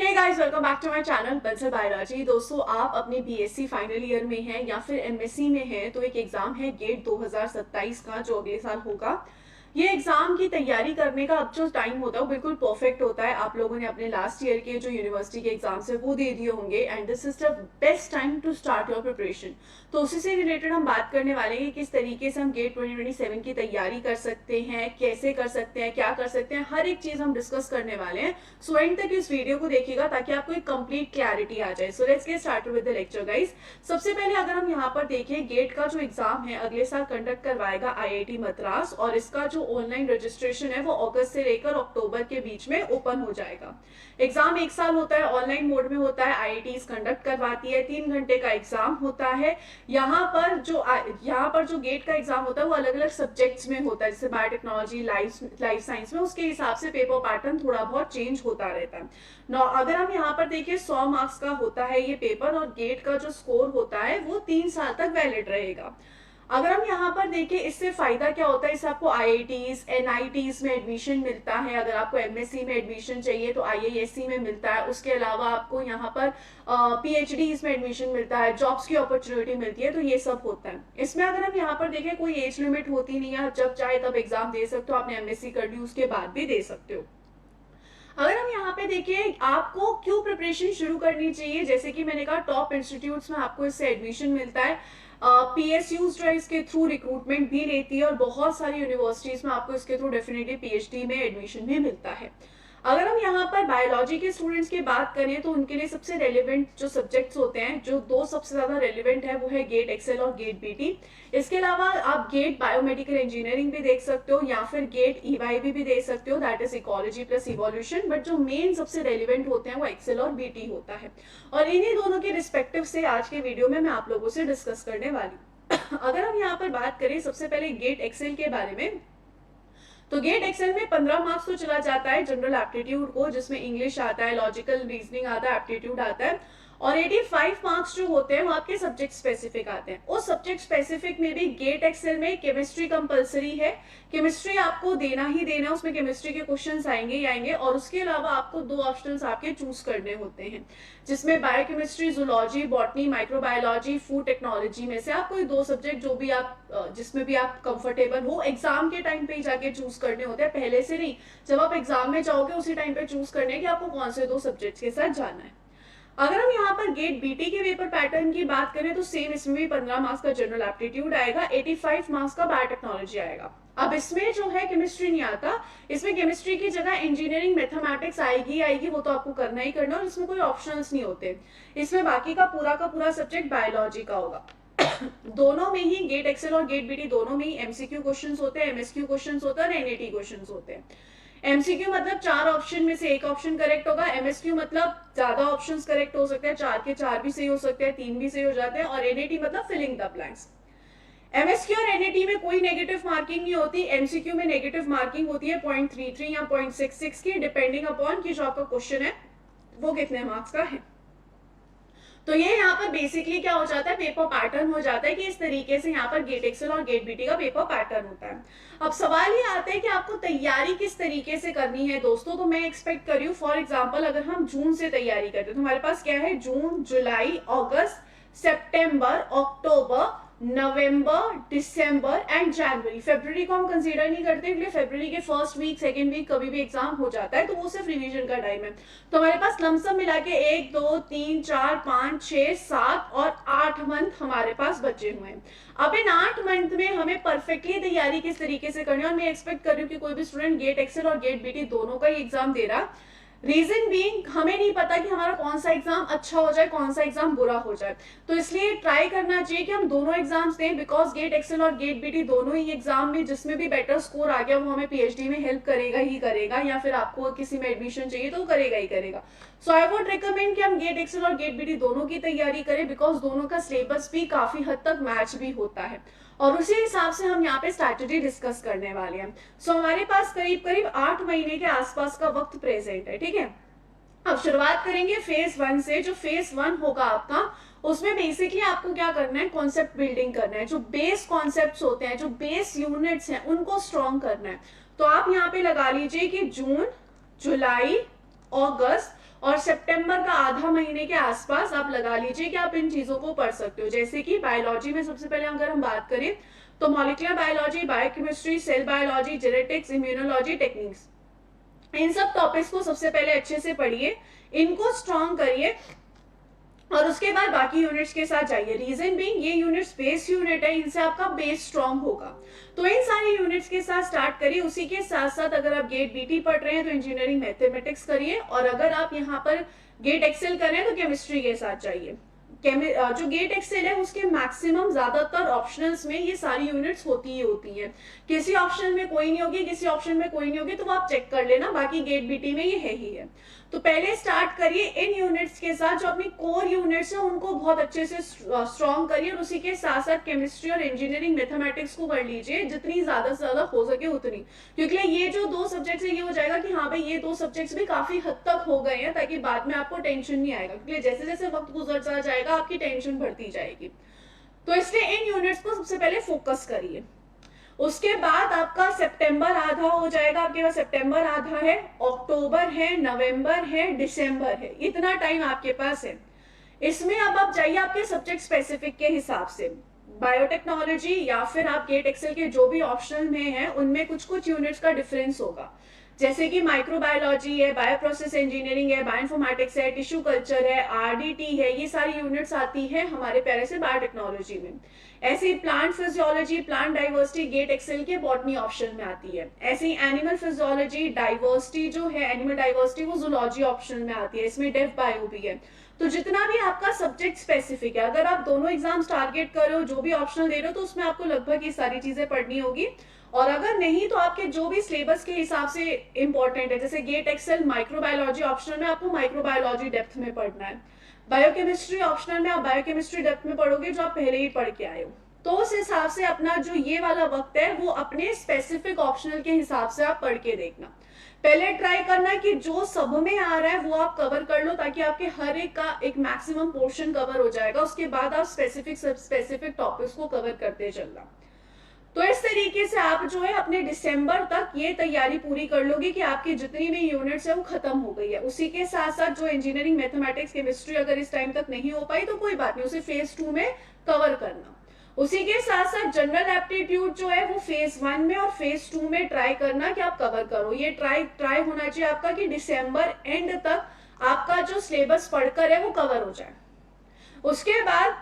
Hey guys, welcome back to my channel Bansal biology. दोस्तों, आप अपने बीएससी फाइनल ईयर में हैं या फिर एमएससी में हैं तो एक एग्जाम है गेट 2027 का जो अगले साल होगा। ये एग्जाम की तैयारी करने का अब जो टाइम होता है वो बिल्कुल परफेक्ट होता है। आप लोगों ने अपने लास्ट ईयर के जो यूनिवर्सिटी के एग्जाम्स है वो दे दिए होंगे and this is the best time to start your preparation. तो उसी से रिलेटेड हम बात करने वाले हैं कि किस तरीके से हम गेट 2027 की तैयारी कर सकते हैं, कैसे कर सकते हैं, क्या कर सकते हैं, हर एक चीज हम डिस्कस करने वाले हैं। सो एंड तक इस वीडियो को देखिएगा ताकि आपको एक कंप्लीट क्लैरिटी आ जाए। So let's get started with the lecture guys. सबसे पहले अगर हम यहाँ पर देखें, गेट का जो एग्जाम है अगले साल कंडक्ट करवाएगा आईआईटी मद्रास और इसका जो ऑनलाइन रजिस्ट्रेशन है वो अगस्त से लेकर अक्टूबर के बीच में ओपन हो जाएगा। एग्जाम एक साल होता है, ऑनलाइन मोड में होता है, आईआईटी कंडक्ट करवाती है, 3 घंटे का एग्जाम होता है। यहाँ पर जो गेट का एग्जाम होता है वो अलग अलग सब्जेक्ट्स में होता है, जैसे बायोटेक्नोलॉजी, लाइफ साइंस में, उसके हिसाब से पेपर पैटर्न थोड़ा बहुत चेंज होता रहता है। अगर हम यहाँ पर देखिए 100 मार्क्स का होता है ये पेपर और गेट का जो स्कोर होता है वो 3 साल तक वैलिड रहेगा। अगर हम यहाँ पर देखें इससे फायदा क्या होता है, इससे आपको आईआईटीज एनआईटीज में एडमिशन मिलता है। अगर आपको एमएससी में एडमिशन चाहिए तो आईआईएससी में मिलता है। उसके अलावा आपको यहाँ पर पीएचडीज में एडमिशन मिलता है, जॉब्स की अपॉर्चुनिटी मिलती है, तो ये सब होता है इसमें। अगर हम यहाँ पर देखें कोई एज लिमिट होती नहीं है, जब चाहे तब एग्जाम दे सकते हो। आपने एमएससी कर ली उसके बाद भी दे सकते हो। अगर हम यहाँ पे देखें आपको क्यों प्रिपरेशन शुरू करनी चाहिए, जैसे कि मैंने कहा टॉप इंस्टीट्यूट्स में आपको इससे एडमिशन मिलता है। पीएसयूज जो है इसके थ्रू रिक्रूटमेंट भी लेती है और बहुत सारी यूनिवर्सिटीज में आपको इसके थ्रू डेफिनेटली पीएचडी में एडमिशन भी मिलता है। अगर हम यहाँ पर बायोलॉजी के स्टूडेंट्स की बात करें तो उनके लिए सबसे रेलिवेंट जो सब्जेक्ट्स होते हैं, जो दो सबसे ज्यादा रेलिवेंट है, वो है गेट एक्सेल और गेट बीटी। इसके अलावा आप गेट बायोमेडिकल इंजीनियरिंग भी देख सकते हो या फिर गेट ईवाईबी भी दे सकते हो, that is ecology plus evolution. But जो मेन सबसे रेलिवेंट होते हैं वो एक्सेल और बीटी होता है और इन्हीं दोनों के रिस्पेक्टिव से आज के वीडियो में मैं आप लोगों से डिस्कस करने वाली हूँ। अगर हम यहाँ पर बात करें सबसे पहले गेट एक्सेल के बारे में, तो गेट एक्सेल में 15 मार्क्स तो चला जाता है जनरल एप्टीट्यूड को, जिसमें इंग्लिश आता है, लॉजिकल रीजनिंग आता है, एप्टीट्यूड आता है, और 85 मार्क्स जो होते हैं वो आपके सब्जेक्ट स्पेसिफिक आते हैं। उस सब्जेक्ट स्पेसिफिक में भी गेट एक्सेल में केमिस्ट्री कंपलसरी है। केमिस्ट्री आपको देना ही देना है, उसमें केमिस्ट्री के क्वेश्चंस आएंगे ही आएंगे। और उसके अलावा आपको 2 ऑप्शंस आपके चूज करने होते हैं, जिसमें biochemistry, zoology, botany, microbiology, food technology में से आप कोई 2 सब्जेक्ट जो भी आप जिसमें भी आप कंफर्टेबल हो, एग्जाम के टाइम पे ही जाके चूज करने होते हैं, पहले से नहीं। जब आप एग्जाम में जाओगे उसी टाइम पे चूज करने कि आपको कौन से 2 सब्जेक्ट्स के साथ जाना है। अगर हम यहाँ पर गेट बीटी के पेपर पैटर्न की बात करें तो सेम इसमें भी 15 मार्क्स का जनरल एप्टीट्यूड आएगा, 85 मार्क्स का बायोटेक्नोलॉजी आएगा। अब इसमें जो है केमिस्ट्री नहीं आता, इसमें केमिस्ट्री की जगह इंजीनियरिंग मैथमेटिक्स आएगी, वो तो आपको करना ही करना, और इसमें कोई ऑप्शंस नहीं होते। इसमें बाकी का पूरा सब्जेक्ट बायोलॉजी का होगा। दोनों में ही गेट एक्सेल और गेट बीटी दोनों में ही एमसीक्यू क्वेश्चंस होते हैं, एमएसक्यू क्वेश्चंस होते हैं और एनएटी क्वेश्चंस होते हैं। एमसीक्यू मतलब 4 ऑप्शन में से एक ऑप्शन करेक्ट होगा, एमएसक्यू मतलब ज्यादा ऑप्शंस करेक्ट हो सकते हैं, 4 के 4 भी सही हो सकते हैं, 3 भी सही हो जाते हैं, और एनएटी मतलब फिलिंग द ब्लैंक्स। एमएसक्यू और एनएटी में कोई नेगेटिव मार्किंग नहीं होती, एमसीक्यू में नेगेटिव मार्किंग होती है 0.33 या 0.66 की, डिपेंडिंग अपॉन कि जो आपका क्वेश्चन है वो कितने मार्क्स का है। तो ये यहाँ पर बेसिकली क्या हो जाता है, पेपर पैटर्न हो जाता है कि इस तरीके से यहाँ पर गेट एक्सेल और गेट बीटी का पेपर पैटर्न होता है। अब सवाल ये आता है कि आपको तैयारी किस तरीके से करनी है दोस्तों। तो मैं एक्सपेक्ट कर रही हूँ, फॉर एग्जाम्पल अगर हम जून से तैयारी करते हैं तो हमारे पास क्या है, जून, जुलाई, अगस्त, सितंबर, अक्टूबर, नवंबर, दिसंबर एंड जनवरी। फरवरी को हम कंसीडर नहीं करते क्योंकि फरवरी के फर्स्ट वीक, सेकंड वीक कभी भी एग्जाम हो जाता है, तो वो सिर्फ रिवीजन का टाइम है। तो हमारे पास लमसम मिला के 1 2 3 4 5 6 7 और 8 मंथ हमारे पास बचे हुए हैं। अब इन 8 मंथ में हमें परफेक्टली तैयारी किस तरीके से करनी है, और मैं एक्सपेक्ट कर रही हूँ कि कोई भी स्टूडेंट गेट एक्सेल और गेट बीटी दोनों का ही एग्जाम दे रहा। रीजन बीइंग, हमें नहीं पता कि हमारा कौन सा एग्जाम अच्छा हो जाए, कौन सा एग्जाम बुरा हो जाए, तो इसलिए ट्राई करना चाहिए कि हम दोनों एग्जाम्स दें, बिकॉज गेट एक्सेल और गेट बीटी दोनों ही एग्जाम में जिसमें भी बेटर स्कोर आ गया वो हमें पीएचडी में हेल्प करेगा ही करेगा, या फिर आपको किसी में एडमिशन चाहिए तो करेगा ही करेगा। सो आई वुड रिकमेंड कि हम गेट एक्सेल और गेट बीटी दोनों की तैयारी करें, बिकॉज दोनों का सिलेबस भी काफी हद तक मैच भी होता है और उसी हिसाब से हम यहाँ पे स्ट्रैटेजी डिस्कस करने वाले हैं। सो हमारे पास करीब करीब 8 महीने के आसपास का वक्त प्रेजेंट है, ठीक है। अब शुरुआत करेंगे फेज 1 से। जो फेज 1 होगा आपका, उसमें बेसिकली आपको क्या करना है, कॉन्सेप्ट बिल्डिंग करना है। जो बेस कॉन्सेप्ट्स होते हैं, जो बेस यूनिट्स हैं, उनको स्ट्रॉन्ग करना है। तो आप यहाँ पे लगा लीजिए कि जून, जुलाई, अगस्त और सितंबर का आधा महीने के आसपास आप लगा लीजिए कि आप इन चीजों को पढ़ सकते हो। जैसे कि बायोलॉजी में सबसे पहले अगर हम बात करें तो molecular biology, biochemistry, cell biology, genetics, immunology, techniques, इन सब टॉपिक्स को सबसे पहले अच्छे से पढ़िए, इनको स्ट्रॉन्ग करिए और उसके बाद बाकी यूनिट्स के साथ जाइए। रीजन बीइंग ये यूनिट्स बेस यूनिट है, इनसे आपका बेस स्ट्रॉन्ग होगा। तो इन सारे यूनिट्स के साथ स्टार्ट करिए। उसी के साथ साथ अगर आप गेट बीटी पढ़ रहे हैं तो इंजीनियरिंग मैथमेटिक्स करिए, और अगर आप यहाँ पर गेट एक्सेल कर रहे हैं तो केमिस्ट्री के साथ जाइए। जो गेट एक्सेल है उसके मैक्सिमम ज्यादातर ऑप्शनल्स में ये सारी यूनिट्स होती ही होती हैं। किसी ऑप्शन में कोई नहीं होगी, किसी ऑप्शन में कोई नहीं होगी, तो आप चेक कर लेना, बाकी गेट बीटी में ये है ही है। तो पहले स्टार्ट करिए इन यूनिट्स के साथ, जो अपनी कोर यूनिट्स है उनको बहुत अच्छे से स्ट्रॉन्ग करिए, और उसी के साथ साथ केमिस्ट्री और इंजीनियरिंग मैथमेटिक्स को कर लीजिए जितनी ज्यादा से ज्यादा हो सके उतनी, क्योंकि ये जो दो सब्जेक्ट्स है ये हो जाएगा कि हाँ भाई ये दो सब्जेक्ट्स भी काफी हद तक हो गए हैं, ताकि बाद में आपको टेंशन नहीं आएगा, क्योंकि जैसे जैसे वक्त गुजरता जाएगा आपकी टेंशन बढ़ती जाएगी। तो इसलिए इन यूनिट्स को सबसे पहले फोकस करिए। उसके बाद आपका सितंबर आधा हो जाएगा, आपके पास सितंबर आधा है, अक्टूबर है, नवंबर है, दिसंबर है, इतना टाइम आपके पास है। इसमें अब आप जाइए आपके सब्जेक्ट स्पेसिफिक के हिसाब से, बायोटेक्नोलॉजी या फिर आप गेट एक्सेल के जो भी ऑप्शनल में है उनमें कुछ कुछ यूनिट्स का डिफरेंस होगा। जैसे कि माइक्रोबायोलॉजी है, बायोप्रोसेस इंजीनियरिंग है, बायोइन्फॉर्मेटिक्स है, टिश्यू कल्चर है, आरडीटी है, ये सारी यूनिट्स आती है हमारे प्यारे से बायोटेक्नोलॉजी में। ऐसे ही plant physiology, plant diversity GATE XL के बॉटनी ऑप्शन में आती है। ऐसे ही एनिमल फिजियोलॉजी, डाइवर्सिटी जो है एनिमल डाइवर्सिटी वो जूलॉजी ऑप्शन में आती है, इसमें डेफ बायो भी है। तो जितना भी आपका सब्जेक्ट स्पेसिफिक है, अगर आप दोनों एग्जाम्स टारगेट कर रहे हो, जो भी ऑप्शनल दे रहे हो, तो उसमें आपको लगभग ये सारी चीजें पढ़नी होगी। और अगर नहीं तो आपके जो भी सिलेबस के हिसाब से इंपॉर्टेंट है, जैसे गेट एक्सेल माइक्रोबायोलॉजी ऑप्शनल में आपको माइक्रोबायोलॉजी डेप्थ में पढ़ना है, बायोकेमिस्ट्री ऑप्शनल में आप बायोकेमिस्ट्री डेप्थ में पढ़ोगे जो आप पहले ही पढ़ के आए हो। तो उस हिसाब से अपना जो ये वाला वक्त है वो अपने स्पेसिफिक ऑप्शनल के हिसाब से आप पढ़ के देखना। पहले ट्राई करना कि जो सब में आ रहा है वो आप कवर कर लो, ताकि आपके हर एक का एक मैक्सिमम पोर्शन कवर हो जाएगा। उसके बाद आप स्पेसिफिक टॉपिक्स को कवर करते चलना। तो इस तरीके से आप जो है अपने दिसंबर तक ये तैयारी पूरी कर लोगे कि आपकी जितनी भी यूनिट्स है वो खत्म हो गई है। उसी के साथ साथ जो इंजीनियरिंग मैथमेटिक्स केमिस्ट्री अगर इस टाइम तक नहीं हो पाई तो कोई बात नहीं, उसे फेज 2 में कवर करना। उसी के साथ साथ जनरल एप्टीट्यूड जो है वो फेज 1 में और फेज 2 में ट्राई करना कि आप कवर करो। ये ट्राई होना चाहिए आपका कि दिसंबर एंड तक आपका जो सिलेबस पढ़कर है वो कवर हो जाए। उसके बाद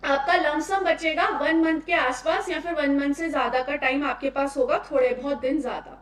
आपका लमसम बचेगा 1 मंथ के आसपास, या फिर 1 मंथ से ज्यादा का टाइम आपके पास होगा, थोड़े बहुत दिन ज्यादा।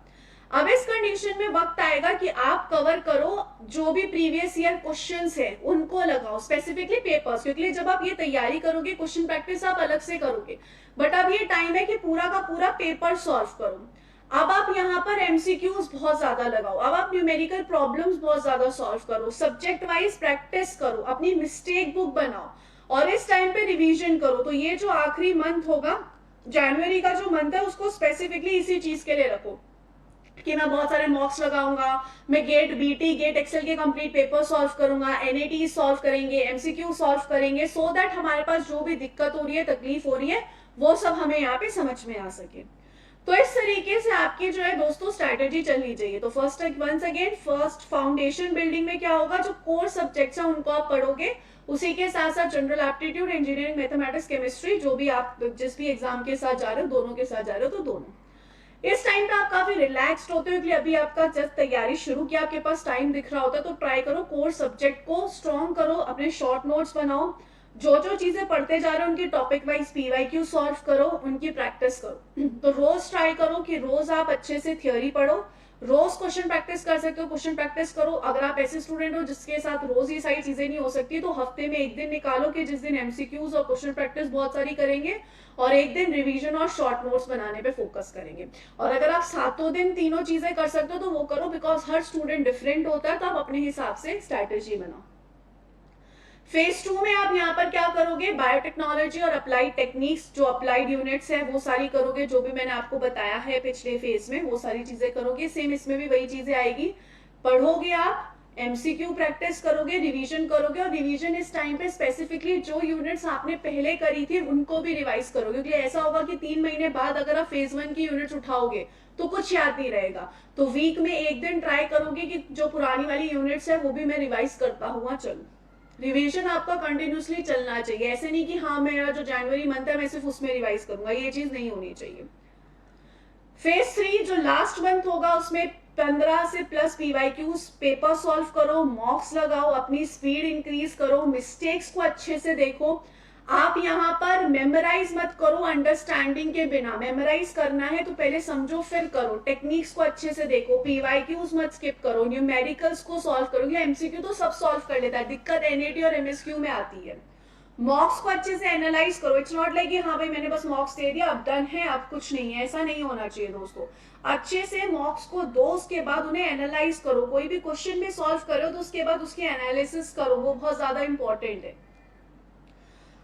अब इस कंडीशन में वक्त आएगा कि आप कवर करो जो भी प्रीवियस ईयर क्वेश्चंस है उनको लगाओ, स्पेसिफिकली पेपर्स, क्योंकि जब आप ये तैयारी करोगे क्वेश्चन प्रैक्टिस आप अलग से करोगे, बट अब ये टाइम है कि पूरा का पूरा पेपर सॉल्व करो। अब आप यहाँ पर एमसीक्यूज बहुत ज्यादा लगाओ, अब आप न्यूमेरिकल प्रॉब्लम्स बहुत ज्यादा सॉल्व करो, सब्जेक्ट वाइज प्रैक्टिस करो, अपनी मिस्टेक बुक बनाओ और इस टाइम पे रिवीजन करो। तो ये जो आखिरी मंथ होगा, जनवरी का जो मंथ है, उसको स्पेसिफिकली इसी चीज के लिए रखो कि मैं बहुत सारे मॉक्स लगाऊंगा, मैं गेट बीटी गेट एक्सेल के कंप्लीट पेपर सॉल्व करूंगा, एनएटी सॉल्व करेंगे, एमसीक्यू सॉल्व करेंगे, सो दैट हमारे पास जो भी दिक्कत हो रही है, तकलीफ हो रही है, वो सब हमें यहाँ पे समझ में आ सके। तो इस तरीके से आपकी जो है दोस्तों स्ट्रैटेजी चलनी चाहिए। तो फर्स्ट फाउंडेशन बिल्डिंग में क्या होगा, जो कोर सब्जेक्ट्स हैं उनको आप पढ़ोगे, उसी के साथ साथ general aptitude, engineering mathematics, chemistry, जो भी आप जिस भी एग्जाम के साथ जा रहे हो, दोनों के साथ जा रहे हो तो दोनों। इस टाइम पे आप काफी रिलैक्स्ड होते हो, क्योंकि अभी आपका जब तैयारी शुरू किया आपके पास टाइम दिख रहा होता है। तो ट्राई करो कोर सब्जेक्ट को स्ट्रॉन्ग करो, अपने शॉर्ट नोट्स बनाओ, जो जो चीजें पढ़ते जा रहे हो उनकी टॉपिक वाइज पीवाईक्यू सॉल्व करो, उनकी प्रैक्टिस करो। तो रोज ट्राई करो कि रोज आप अच्छे से थियोरी पढ़ो, रोज क्वेश्चन प्रैक्टिस कर सकते हो, क्वेश्चन प्रैक्टिस करो। अगर आप ऐसे स्टूडेंट हो जिसके साथ रोज ये सारी चीजें नहीं हो सकती, तो हफ्ते में एक दिन निकालो कि जिस दिन एमसीक्यूज और क्वेश्चन प्रैक्टिस बहुत सारी करेंगे और एक दिन रिवीजन और शॉर्ट नोट्स बनाने पे फोकस करेंगे। और अगर आप सातों दिन तीनों चीजें कर सकते हो तो वो करो, बिकॉज हर स्टूडेंट डिफरेंट होता है, तो आप अपने हिसाब से स्ट्रैटेजी बनाओ। फेज 2 में आप यहाँ पर क्या करोगे, बायोटेक्नोलॉजी और अप्लाइड टेक्निक्स, जो अप्लाइड यूनिट्स है वो सारी करोगे, जो भी मैंने आपको बताया है पिछले फेज में वो सारी चीजें करोगे। सेम इसमें भी वही चीजें आएगी, पढ़ोगे आप, एमसीक्यू प्रैक्टिस करोगे, रिवीजन करोगे, और रिवीजन इस टाइम पे स्पेसिफिकली जो यूनिट्स आपने पहले करी थी उनको भी रिवाइज करोगे, क्योंकि ऐसा होगा कि 3 महीने बाद अगर आप फेज 1 की यूनिट्स उठाओगे तो कुछ याद नहीं रहेगा। तो वीक में एक दिन ट्राई करोगे कि जो पुरानी वाली यूनिट्स है वो भी मैं रिवाइज करता हुआ चलूं। रिवीजन आपका कंटिन्यूसली चलना चाहिए, ऐसे नहीं कि हाँ मेरा जो जनवरी मंथ है मैं सिर्फ उसमें रिवाइज करूंगा, ये चीज नहीं होनी चाहिए। फेज 3 जो लास्ट मंथ होगा उसमें 15 से प्लस पीवाईक्यूज पेपर सॉल्व करो, मॉक्स लगाओ, अपनी स्पीड इंक्रीज करो, मिस्टेक्स को अच्छे से देखो। आप यहाँ पर मेमोराइज मत करो अंडरस्टैंडिंग के बिना, मेमोराइज करना है तो पहले समझो फिर करो, टेक्निक्स को अच्छे से देखो, पीवाईक्यूज मत स्किप करो, न्यूमेरिकल्स को सॉल्व करो, एमसीक्यू तो सब सॉल्व कर लेता है, दिक्कत एनएटी और एमएसक्यू में आती है। मॉक्स को अच्छे से एनालाइज करो, इट्स नॉट लाइक कि हाँ भाई मैंने बस मॉक्स दे दिया अब डन है अब कुछ नहीं है, ऐसा नहीं होना चाहिए दोस्तों। अच्छे से मॉक्स को दो, उसके बाद उन्हें एनालाइज करो, कोई भी क्वेश्चन भी सॉल्व करो तो उसके बाद उसकी एनालिसिस करो, वो बहुत ज्यादा इंपॉर्टेंट है।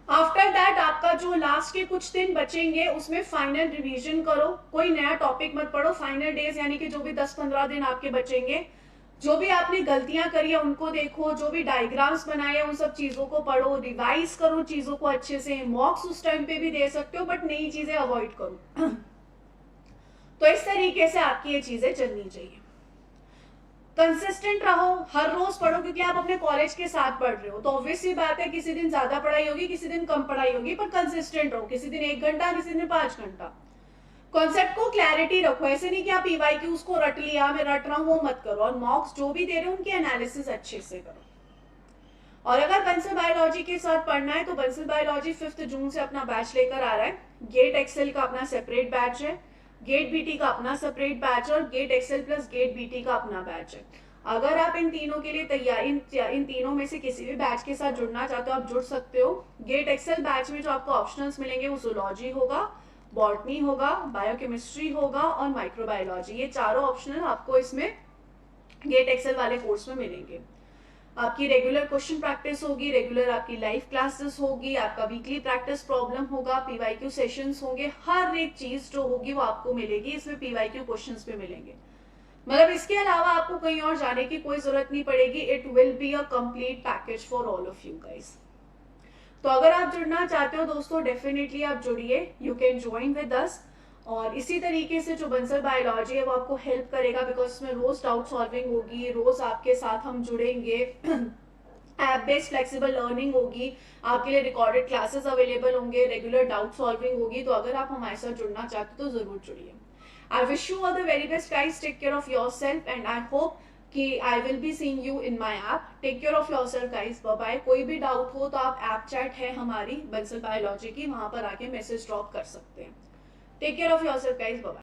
आफ्टर दैट आपका जो लास्ट के कुछ दिन बचेंगे उसमें फाइनल रिवीजन करो, कोई नया टॉपिक मत पढ़ो, फाइनल डेज यानी कि जो भी 10-15 दिन आपके बचेंगे, जो भी आपने गलतियां करी है उनको देखो, जो भी डायग्राम्स बनाए हैं उन सब चीजों को पढ़ो, रिवाइज करो चीजों को अच्छे से। मॉक्स उस टाइम पे भी दे सकते हो बट नई चीजें अवॉइड करो। तो इस तरीके से आपकी ये चीजें चलनी चाहिए। कंसिस्टेंट रहो, हर रोज पढ़ो, क्योंकि आप अपने कॉलेज के साथ पढ़ रहे हो तो ऑब्वियसली बात है किसी दिन ज्यादा पढ़ाई होगी किसी दिन कम पढ़ाई होगी, पर कंसिस्टेंट रहो, किसी दिन 1 घंटा किसी दिन 5 घंटा। कॉन्सेप्ट को क्लैरिटी रखो, ऐसे नहीं कि आप पीवाईक्यूज को रट लिया मैं रट रहा हूं वो मत करो, और मॉक्स जो भी दे रहे हो उनकी एनालिसिस अच्छे से करो। और अगर बंसल बायोलॉजी के साथ पढ़ना है तो बंसल बायोलॉजी 5 जून से अपना बैच लेकर आ रहा है। गेट एक्सेल का अपना सेपरेट बैच है, गेट बीटी का अपना सेपरेट बैच और GATE XL plus GATE BT का अपना बैच है। अगर आप इन तीनों के लिए तैयारी इन तीनों में से किसी भी बैच के साथ जुड़ना चाहते हो आप जुड़ सकते हो। गेट एक्सेल बैच में जो आपको ऑप्शनल्स मिलेंगे वो जूलॉजी होगा, बॉटनी होगा, बायोकेमिस्ट्री होगा और माइक्रोबायोलॉजी, ये चारों ऑप्शनल आपको इसमें गेट एक्सेल वाले कोर्स में मिलेंगे। आपकी रेगुलर क्वेश्चन प्रैक्टिस होगी, रेगुलर आपकी लाइव क्लासेस होगी, आपका वीकली प्रैक्टिस प्रॉब्लम होगा, पीवाईक्यू सेशंस होंगे, हर एक चीज जो होगी वो आपको मिलेगी, इसमें पीवाईक्यू क्वेश्चंस भी मिलेंगे। मतलब इसके अलावा आपको कहीं और जाने की कोई जरूरत नहीं पड़ेगी, it will be a complete package for all of you guys. तो अगर आप जुड़ना चाहते हो दोस्तों डेफिनेटली आप जुड़िए, you can join with us. और इसी तरीके से जो बंसल बायोलॉजी है वो आपको हेल्प करेगा, बिकॉज इसमें रोज डाउट सॉल्विंग होगी, रोज आपके साथ हम जुड़ेंगे, ऐप बेस्ड फ्लेक्सिबल लर्निंग होगी, आपके लिए रिकॉर्डेड क्लासेस अवेलेबल होंगे, रेगुलर डाउट सॉल्विंग होगी। तो अगर आप हमारे साथ जुड़ना चाहते हो तो जरूर जुड़िए। I wish you all the very best guys, take care of yourself and I hope कि I will be seeing you in my app. Take care of yourself guys, bye bye. कोई भी डाउट हो तो आप app chat है हमारी Bansal biology की, वहां पर आके मैसेज ड्रॉप कर सकते हैं। Take care of yourself guys, bye bye.